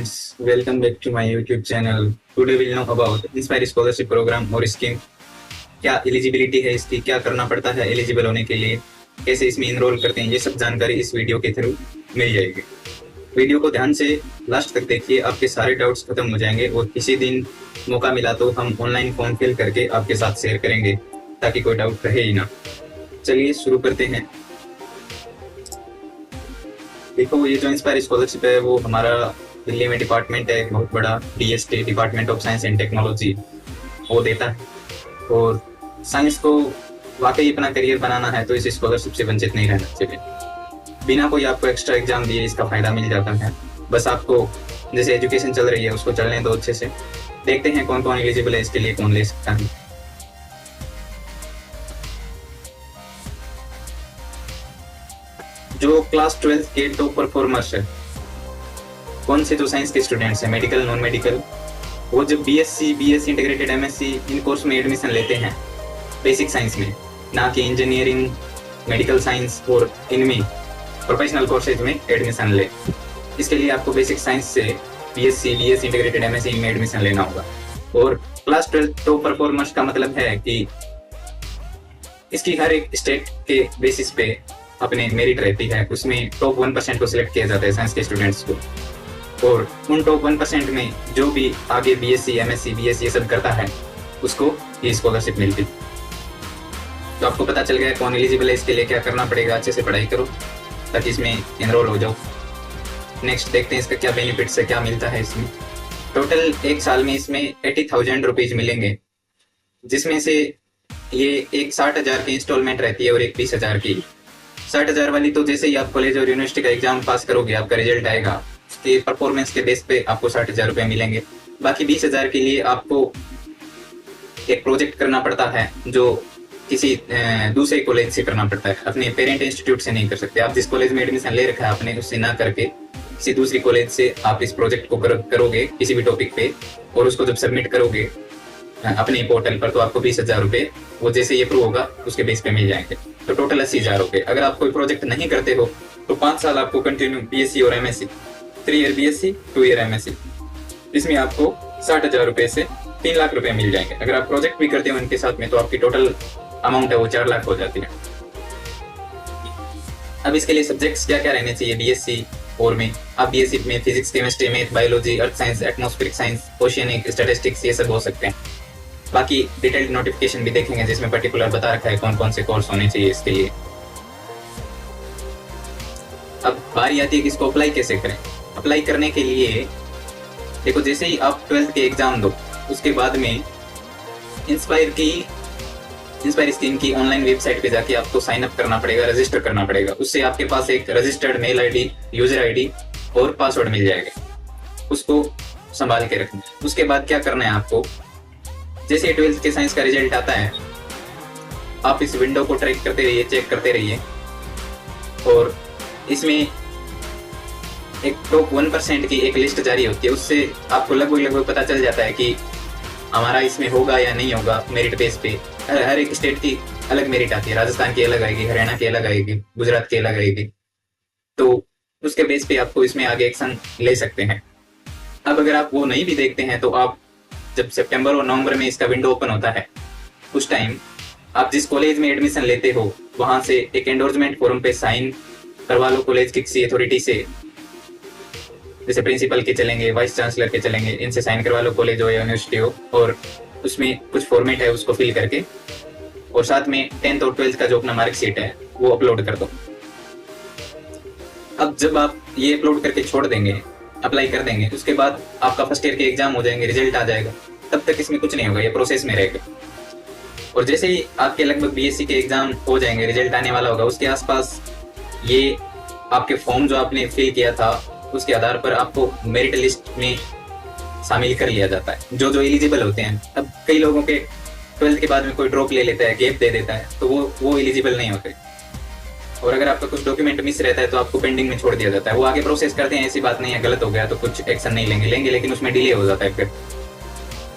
friends, welcome back to my YouTube channel. Today we'll know about Inspire Scholarship Program और scheme, क्या eligibility है इसकी, क्या करना पड़ता है एलिजिबल होने के लिए, कैसे इसमें इनरोल करते हैं, ये सब जानकारी इस वीडियो के थ्रू मिल जाएगी। वीडियो को ध्यान से लास्ट तक देखिए, आपके सारे डाउट्स खत्म हो जाएंगे और किसी दिन मौका मिला तो हम ऑनलाइन फॉर्म फिल करके आपके साथ शेयर करेंगे ताकि कोई डाउट रहे ही ना। चलिए शुरू करते हैं। देखो, ये जो इंस्पायर स्कॉलरशिप है वो हमारा दिल्ली में डिपार्टमेंट है, बहुत बड़ा DST, department of science and technology, वो देता है। और साइंस को वाकई अपना करियर बनाना है तो इस स्कॉलरशिप से वंचित नहीं रहना चाहिए। बिना कोई आपको एक्स्ट्रा एग्जाम दिए इसका फायदा मिल जाता है। बस आपको जैसे एजुकेशन चल रही है उसको चलने दो अच्छे से। देखते हैं कौन कौन एलिजिबल है इसके लिए, कौन ले सकता है। जो क्लास 12 के टॉप परफॉर्मर्स है, कौन से जो साइंस के स्टूडेंट्स हैं, मेडिकल नॉन मेडिकल, वो जब BSc इंटीग्रेटेड MSc इन कोर्स में एडमिशन लेते हैं बेसिक साइंस में, ना कि इंजीनियरिंग, मेडिकल साइंस और इनमें प्रोफेशनल कोर्सेज में एडमिशन ले। इसके लिए आपको बेसिक साइंस से BSc इंटीग्रेटेड MSc में एडमिशन लेना होगा। और क्लास 12 टॉप परफॉर्मर्स का मतलब है कि इसकी हर एक स्टेट के बेसिस पे अपने मेरिट रहती है, उसमें टॉप 1% को सिलेक्ट किया जाता है साइंस के स्टूडेंट्स को। और उन टॉप 1% में जो भी आगे BSc MSc BSc ये सब करता है उसको ये स्कॉलरशिप मिलती। तो आपको पता चल गया कौन एलिजिबल है, इसके लिए क्या करना पड़ेगा। अच्छे से पढ़ाई करो ताकि इसमें एनरोल हो जाओ। नेक्स्ट देखते हैं इसका क्या बेनिफिट्स है, क्या मिलता है इसमें। टोटल एक साल में इसमें 80,000 रुपीज मिलेंगे, जिसमें से ये एक 60,000 की इंस्टॉलमेंट रहती है और एक 20,000 की। 60,000 वाली तो जैसे ही आप कॉलेज और यूनिवर्सिटी का एग्जाम पास करोगे, आपका रिजल्ट आएगा, उसके परफॉर्मेंस के बेस पे आपको 60,000 रुपये मिलेंगे। बाकी 20,000 के लिए आपको एक प्रोजेक्ट करना पड़ता है जो किसी दूसरे कॉलेज से करना पड़ता है, अपने पेरेंट इंस्टीट्यूट से नहीं कर सकते। आप जिस कॉलेज में एडमिशन ले रखा है आपने, उससे ना करके किसी दूसरी कॉलेज से आप इस प्रोजेक्ट को करोगे किसी भी टॉपिक पे, और उसको जब सबमिट करोगे अपने पोर्टल पर तो आपको 20,000 रुपये वो जैसे ये अप्रूव होगा उसके बेस पे मिल जाएंगे। तो टोटल 80,000 रुपये। अगर आप कोई प्रोजेक्ट नहीं करते हो तो 5 साल आपको कंटिन्यू BSc और MSc, 3 year BSc 2 year MSc, इसमें आपको 60,000 रुपये से 3 लाख रुपए मिल जाएंगे। अगर आप प्रोजेक्ट भी करते हो इनके साथ में तो आपकी टोटल अमाउंट है वो 4 लाख हो जाती है। अब इसके लिए सब्जेक्ट्स क्या क्या रहने चाहिए BSc और में। आप BSc में physics, chemistry, math, biology, earth science, atmospheric science, oceanic, statistics, ये सब हो सकते हैं। बाकी डिटेल्ड नोटिफिकेशन भी देखेंगे जिसमें पर्टिकुलर बता रखा है कौन कौन से कोर्स होने चाहिए इसके लिए। अब बारी आती है कि इसको अप्लाई कैसे करें। अप्लाई करने के लिए देखो, जैसे ही आप 12th के एग्जाम दो उसके बाद में इंस्पायर स्कीम की ऑनलाइन वेबसाइट पे जाके आपको साइन अप करना पड़ेगा, रजिस्टर करना पड़ेगा। उससे आपके पास एक registered mail ID, user ID और पासवर्ड मिल जाएगा, उसको संभाल के रखना। उसके बाद क्या करना है आपको, जैसे 12th के साइंस का रिजल्ट आता है आप इस विंडो को ट्रैक करते रहिए, चेक करते रहिए। और इसमें एक टॉप 1% की एक लिस्ट जारी होती है, उससे आपको लगभग पता चल जाता है कि हमारा इसमें होगा या नहीं होगा। मेरिट बेस पे हर एक स्टेट की अलग मेरिट आती है, राजस्थान की अलग आएगी, हरियाणा की अलग आएगी, गुजरात की अलग आएगी। तो उसके बेस पे आपको इसमें आगे एक्शन ले सकते हैं। अब अगर आप वो नहीं भी देखते हैं तो आप जब सितंबर और नवंबर में इसका विंडो ओपन होता है उस टाइम आप जिस कॉलेज में एडमिशन लेते हो वहां से एक एंडोर्समेंट फॉर्म पे साइन करवा लो कॉलेज की किसी अथॉरिटी से, जैसे प्रिंसिपल के चलेंगे, वाइस चांसलर के चलेंगे, इनसे साइन करवा लो, कॉलेज हो या यूनिवर्सिटी हो। और उसमें कुछ फॉर्मेट है उसको फिल करके और साथ में 10th और 12th का जो अपना मार्कशीट है वो अपलोड कर दो। अब जब आप ये अपलोड करके छोड़ देंगे, अप्लाई कर देंगे, उसके बाद आपका फर्स्ट ईयर के एग्जाम हो जाएंगे, रिजल्ट आ जाएगा, तब तक इसमें कुछ नहीं होगा, ये प्रोसेस में रहेगा। और जैसे ही आपके लगभग BSc के एग्जाम हो जाएंगे, रिजल्ट आने वाला होगा, उसके आसपास ये आपके फॉर्म जो आपने फिल किया था उसके आधार पर आपको मेरिट लिस्ट में शामिल कर लिया जाता है जो जो एलिजिबल होते हैं। अब कई लोगों के 12th के बाद में कोई ड्रॉप ले लेता है, गैप दे देता है, तो वो एलिजिबल नहीं होते। और अगर आपका कुछ डॉक्यूमेंट मिस रहता है तो आपको पेंडिंग में छोड़ दिया जाता है। वो आगे प्रोसेस करते हैं, ऐसी बात नहीं है, गलत हो गया तो कुछ एक्शन नहीं लेंगे, लेकिन उसमें डिले हो जाता है। फिर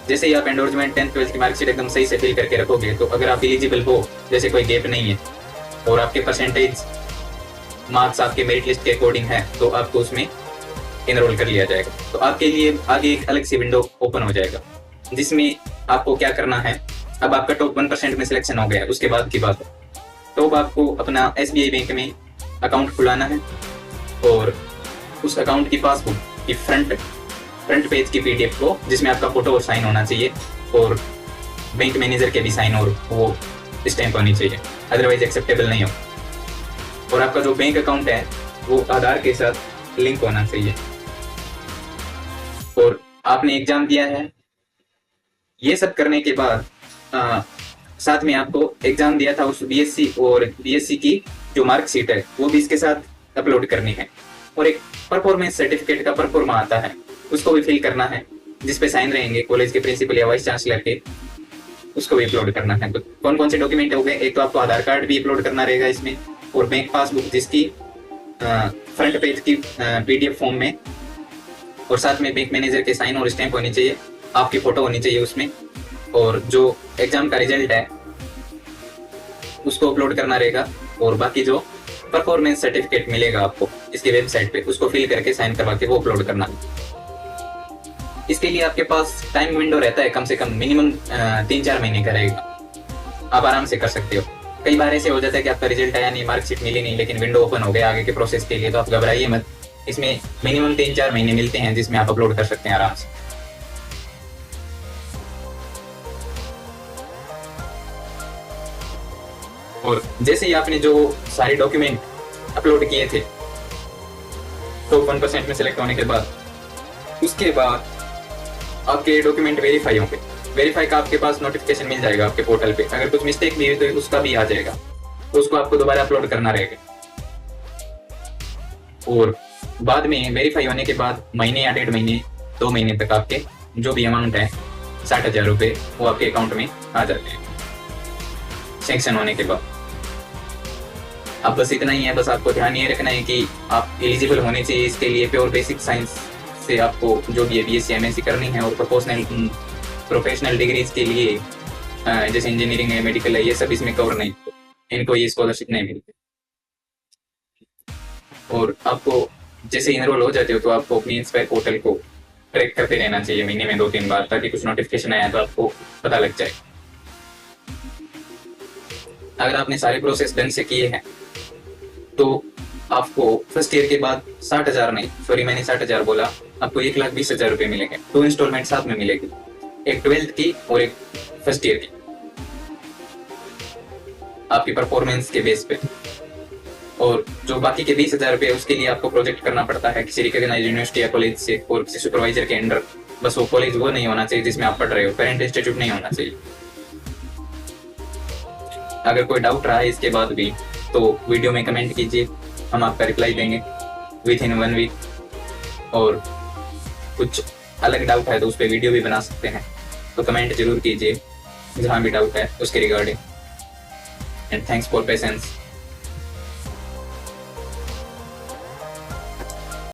जैसे ही आप एंडोर्समेंट 10th 12th की मार्कशीट एकदम सही से फिल करके रखोगे तो अगर आप एलिजिबल हो, जैसे कोई गैप नहीं है और आपके परसेंटेज मार्क्स आपके मेरिट लिस्ट के अकॉर्डिंग है, तो आपको उसमें इनरोल कर लिया जाएगा। तो आपके लिए आगे एक अलग सी विंडो ओपन हो जाएगा, जिसमें आपको क्या करना है, अब आपका टॉप 1% में सिलेक्शन हो गया। उसके बाद की बात है, तो अब आपको अपना SBI बैंक में अकाउंट खुलाना है और उस अकाउंट की पासबुक की फ्रंट पेज की PDF को, जिसमें आपका फोटो और साइन होना चाहिए और बैंक मैनेजर के भी साइन और वो स्टैंप होनी चाहिए, अदरवाइज एक्सेप्टेबल नहीं हो। और आपका जो बैंक अकाउंट है वो आधार के साथ लिंक होना चाहिए। और आपने एग्जाम दिया है, ये सब करने के बाद साथ में आपको एग्जाम दिया था उस BSc और BSc की जो मार्कशीट है वो भी इसके साथ अपलोड करनी है। और एक परफॉर्मेंस सर्टिफिकेट का परफॉर्मा आता है, उसको भी फिल करना है, जिसपे साइन रहेंगे कॉलेज के प्रिंसिपल या वाइस चांसलर के, उसको भी अपलोड करना है। तो कौन कौन से डॉक्यूमेंट हो गए, एक तो आपको आधार कार्ड भी अपलोड करना रहेगा इसमें, और बैंक पासबुक जिसकी फ्रंट पेज की PDF फॉर्म में, और साथ में बैंक मैनेजर के साइन और स्टैंप होनी चाहिए, आपकी फोटो होनी चाहिए उसमें, और जो एग्जाम का रिजल्ट है उसको अपलोड करना रहेगा। और बाकी जो परफॉर्मेंस सर्टिफिकेट मिलेगा आपको इसकी वेबसाइट पे, उसको फिल करके साइन करवा के वो अपलोड करना। इसके लिए आपके पास टाइम विंडो रहता है, कम से कम मिनिमम 3-4 महीने का रहेगा, आप आराम से कर सकते हो। कई बार ऐसे हो जाता है कि आपका रिजल्ट आया नहीं, मार्कशीट मिली नहीं, लेकिन विंडो ओपन हो गया आगे के प्रोसेस के लिए, तो आप घबराइए मत, इसमें मिनिमम 3-4 महीने मिलते हैं जिसमें आप अपलोड कर सकते हैं आराम से। और जैसे ही आपने जो सारे डॉक्यूमेंट अपलोड किए थे टॉप 1% में सिलेक्ट होने के बाद, उसके बाद आपके डॉक्यूमेंट वेरीफाई होंगे। वेरीफाई का आपके पास नोटिफिकेशन मिल जाएगा आपके पोर्टल पे, अगर कुछ मिस्टेक भी हुई तो उसका भी आ जाएगा, तो उसको आपको दोबारा अपलोड करना रहेगा। और बाद में वेरीफाई होने के बाद महीने या 1.5 महीने 2 महीने तक आपके जो भी अमाउंट है 60,000 रुपये वो आपके अकाउंट में आ जाते हैं सैंक्शन होने के बाद। अब बस इतना ही है, बस आपको ध्यान ये रखना है कि आप एलिजिबल होने चाहिए इसके लिए। प्योर बेसिक साइंस से आपको जो भी BSc MSc करनी है, और प्रोफेशनल डिग्रीज के लिए जैसे इंजीनियरिंग है, मेडिकल है, ये सब इसमें कवर नहीं, इनको ये स्कॉलरशिप नहीं मिलती। और आपको जैसे इनरोल हो जाते हो तो आपको अपनी इंस्पायर पोर्टल को ट्रैक करते रहना चाहिए महीने में 2-3 बार, ताकि कुछ नोटिफिकेशन आया तो आपको पता लग जाए। अगर आपने सारे प्रोसेस ढंग से किए हैं तो आपको फर्स्ट ईयर के बाद 60,000 नहीं, सॉरी मैंने 60,000 बोला, आपको 1,20,000 रुपये मिलेंगे। 2 इंस्टॉलमेंट साथ में मिलेगी, एक 12th की और एक फर्स्ट ईयर की, आपकी परफॉर्मेंस के बेस पे। और जो बाकी के 20,000 रुपये उसके लिए आपको प्रोजेक्ट करना पड़ता है किसी रिकॉग्नाइज्ड यूनिवर्सिटी या कॉलेज से, और किसी सुपरवाइजर के अंडर। बस वो कॉलेज वो नहीं होना चाहिए जिसमें आप पढ़ रहे हो, पेरेंट इंस्टीट्यूट नहीं होना चाहिए। अगर कोई डाउट रहा है इसके बाद भी तो वीडियो में कमेंट कीजिए, हम आपका रिप्लाई देंगे विथिन 1 वीक। और कुछ अलग डाउट है तो उस पर वीडियो भी बना सकते हैं, तो कमेंट जरूर कीजिए जहाँ भी डाउट है उसके regarding. And thanks for patience.